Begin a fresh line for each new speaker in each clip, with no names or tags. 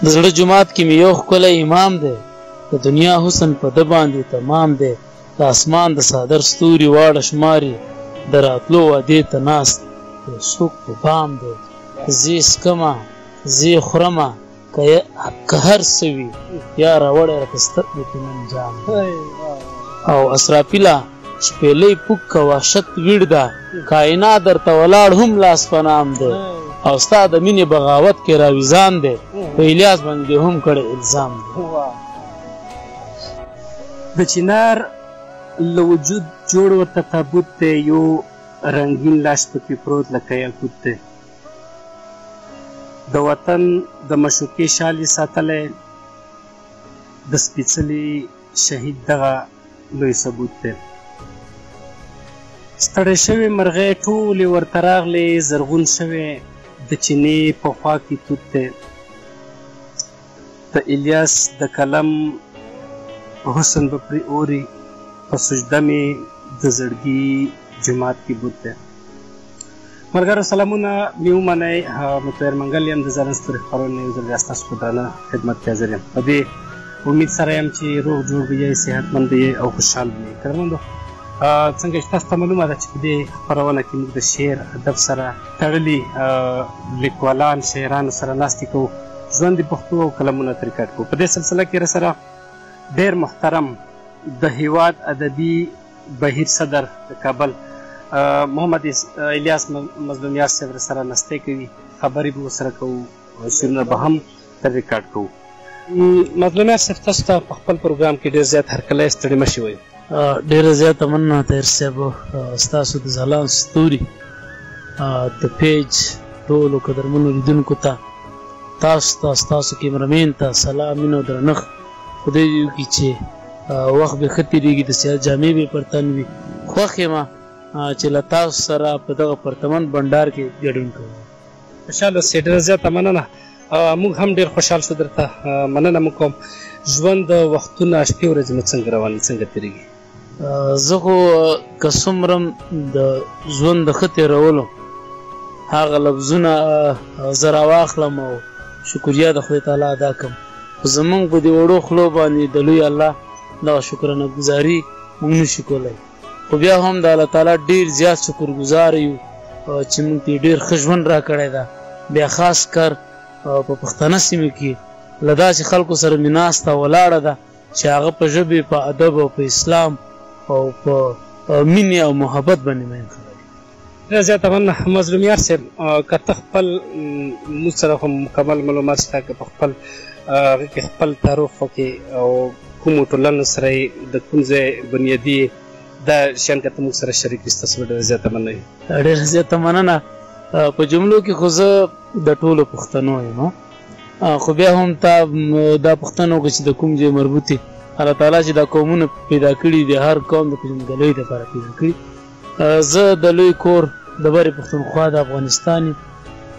د زړه جومات کې مې یو ښکلی امام دی، د دنیا حسن په ده باندې تمام دی. د اسمان د څادر ستوري واړه شماري، د راتلو وعدې ته ناست یو څوک په بام دی. زه یې څکمه زه یې خورمه که هر څه وي، یا راوړی راته سترګو کې نن جام دی. او اسرافیله شپېلۍ پوک که وحشت ویړ ده، کائنات درته ولاړ هم لاس په نام دی. او ستا د مینې بغاوت کې راویزان دی، په الیاس باندې هم کړی الزام دی.
د چنار له وجود جوړ ورته تابوت دی، یو رنګین لاش پکې پروت لکه یاقوت دی. د وطن د مشوکې شال یې ساتلی، د سپېڅلي شهید دغه لوی ثبوت دی. ستړی شوې مرغۍ ټولې ورته راغلې، زرغون شوی د چینې په خوا کې توت دی. د الیاس د قلم حسن به پرې اوري، په سجده مې د زړګي جومات کې بوت دی. ملګرو سلامونه، مې ومنئ، مطهر منګل یم د زرن ستوري خپرونې یو ځل بیا ستاسو په درانه خدمت کې حاضر یم. په دې امید سره یم چې روغ جوړ به یې، صحتمند به یې او خوشحال به یې. قدرمندو، څنګه چې تاسو ته معلومه ده چې په دې خپرونه کې موږ د شعر ادب سره تړلي لیکوالان شاعرانو سره ناستې کوو، ژوند د پښتو او کلمونه ترې کټ کوو. په دې سلسله کې راسره ډېر محترم د هیواد ادبي بهیر صدر د کابل محمد الیاس مظلومیار صاحب سره نستې کوي، خبرې به ورسره کوو، شعرونه به هم تر ریکارډ کوو. مظلومیار صاحب، تاسو ته په خپل پروګرام کې ډېر زیات هرکلی ستړي مه شئ.
ډېره زیاته مننه طاهر صاحب، ستاسو د ځلان ستوري د پیج ټولو قدرمنو لیدونکو ته، تاسو ته، ستاسو کیمرمین ته سلام، مینه او درنښت. خدای دې وکړي چې وخت به ښه تېرېږي، د سیاست جامې به یې پر تن وي. خوښ یم چې له تاسو سره په دغه پرتمن بنډار کې ګډون کوو.
خوشحاله اوسئ، ډېره زیاته مننه. موږ هم ډېر خوشحال شو، درته مننه مو کوم. ژوند وختونه شپې ورځې مو څنګه روان دي، څنګه تېرېږي؟
زه خو که څومره د ژوند د ښه تېرولو هغه لفظونه زه راواخلم او شکریا د خدای تعالی ادا کړم، خو زمونږ په دې وړو خولو باندې د لوی الله دغه شکرانه ګزاري موږ نشو کولی. خو بیا هم د الله تعالی ډېر زیات شکرګزار یو چې موږ ته ډېر ښه ژوند راکړی ده. بیا خاص کر په پښتنه سیمه کې له داسې خلکو سره مې ناسته ولاړه ده چې هغه په ژبې، په ادب او په اسلام او په مینې او محبت باندې مین خبرې.
ډېره زیاته مننه. مظلومیار صاحب، که ته خپل موږ سره خو مکمل معلومات شته، که په خپل هغه کې خپل تعارف وکړې او کومو ټولنو سره یې د کوم ځای بنیادي دا شیان که ته موږ سره شریک کړي، ستاسو به ډېره زیاته مننه وي.
ډېره زیاته مننه. په جملو کې خو زه د ټولو پښتنو یم، خو بیا هم تا دا پښتنو کې چې د کوم ځای مربوط دي، الله تعالی چې دا قومونه پیدا کړي دي، هر قوم د پېژندګلوۍ دپاره پیدا کړي. زه د لوی کور د برې پښتونخوا د افغانستان یم،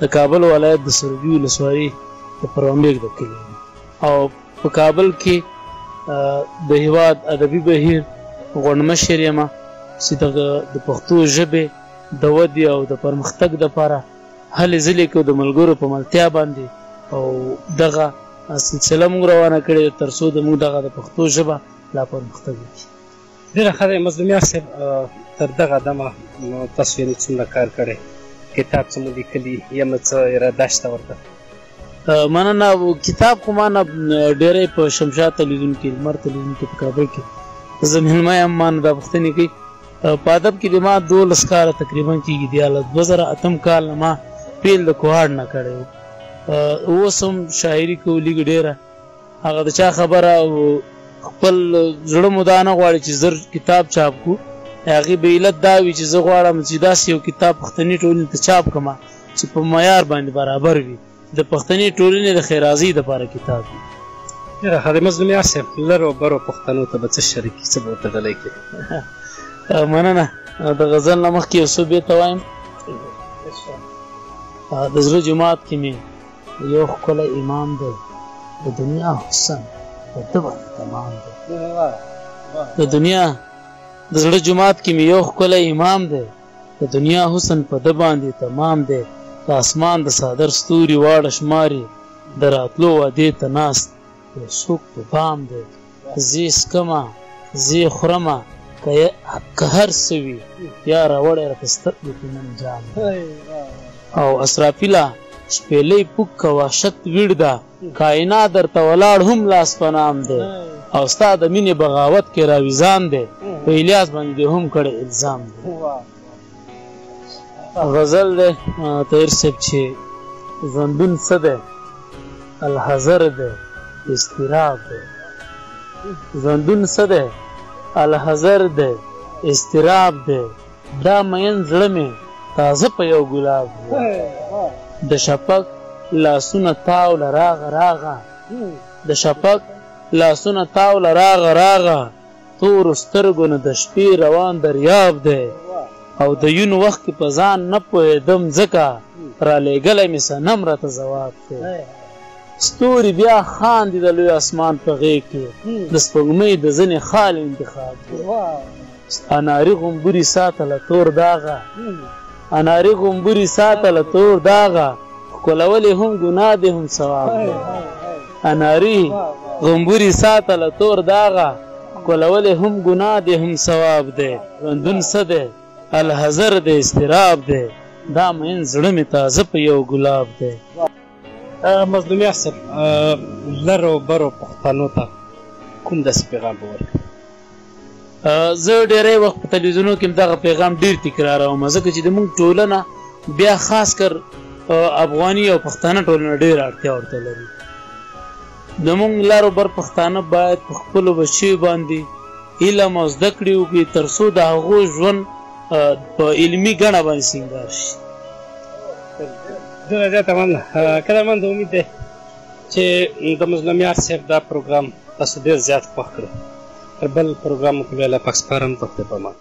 د کابل ولایت د سروبي ولسوالۍ د پروانبیګ د کلي یم، او په کابل کې د هیواد ادبي بهیر غونډمشر یم چې د پښتو ژبې د ودې او د پرمختګ دپاره هلې ځلې کوو د ملګرو په ملتیا باندې، او دغه سلسله موږ روانه کړې ده تر څو زموږ دغه د پښتو ژبه لا پرمختګ وکړي.
ډېره ښه دی. مظلومیار صاحب، تر دغه دمه تاسو یعنې څومره کار کړی، کتاب څه مو لیکلي، یا مو څه اراده شته ورته؟
مننه. کتاب خو ما نه ډېری په شمشاد تلویزیون کې، لمر تلویزیون کې په کابل کې زه مېلمه یم، ما نه دا پوښتنې کوي. په ادب کې د ما 12 کاله تقریبا کېږي، 2008 کال نه ما پیل د کوهاړ نه کړی و. اوس هم شاعري کوو لږ ډېره. هغه د چا خبره او خپل زړه مو دا نه غواړي چې زر کتاب چاپ کړو، هغې به علت دا وي چې زه غواړم چې داسې یو کتاب پښتني ټولنې ته چاپ کړم چې په معیار باندې برابر وي، د پښتني ټولنې د خیرازۍ دپاره کتاب وي.
ډېره ښه دی. مظلومیار صاحب، لرو برو پښتنو ته به څه شریکي، څه به ورته ډالۍ کړي؟
مننه. د غزل نه مخکې یو څه بېرته وایم. د زړه جومات کې مې یو ښکلی امام دی، د دنیا حسن په ده باندې تمام دی. د دنیا د زړه جومات کې مې یو ښکلی امام دی، د دنیا حسن په ده باندې تمام دی. د اسمان د څادر ستوري واړه شماري، د د راتلو وعدې ته ناست یو څوک په بام دی زه څکمه زه خورمه که هر څه وي یا راوړی راته سترګو کې نن جام او اسرافیله شپېلۍ پوک که وحشت ویړ ده کائنات درته ولاړ هم لاس په نام دی او ستا د مینې بغاوت کې راویزان دی په الیاس باندې دې هم کړی الزام دی غزل دی طاهر صاحب چې ژوندون څه دی الحذر دی اضطراب دی ژوندون څه دی الحذر دی اضطراب دی دا مین زړه مې تازه په یو ګلاب دی د شفق لاسونه تاوله راغه راغه د شفق لاسونه تاوله راغه راغه تورو سترګو نه د شپې روان دریاب دی او د یون وخت کې په ځان نه پوهېدم ځکه رالیږلی مې صنم راته ځواب دی ستوري بیا خاندي د لوی اسمان په غېږ کې د سپوږمۍ د ځینې خال انتخاب دی اناري غومبوري ساتله تور داغه اناري غومبوري ساتله تور داغه ښکلولې هم ګناه دی هم ثواب دی اناري غومبوري ساتله تور داغه ښکلولې هم ګناه دی هم ثواب دی ژوندون څه دی الحذر دی اضطراب دی دا مین زړه مې تازه په یو ګلاب دی
مظلومیار صاحب لرو برو پښتنو ته کوم داسې پیغام به ورکړي
زه ډېری وخت په تلویزیونو کې دغه پیغام ډېر تکراروم ځکه چې زموږ ټولنه بیا خاص کر افغاني او پښتانه ټولنه ډېره اړتیا ورته لري زموږ لارو بر پښتانه باید په خپلو بچیو باندې علم او زده کړې وکړي تر څو د هغو ژوند په علمي ګڼه باندې سینګار شي
ډېره زیاته مننه قدرمند امید دی چې د مظلومیار صاحب دا پروګرام تاسو ډېر زیات خوښ کړی تر بل پروګرام مو کې بیا له پاک سپارم په خدای په امان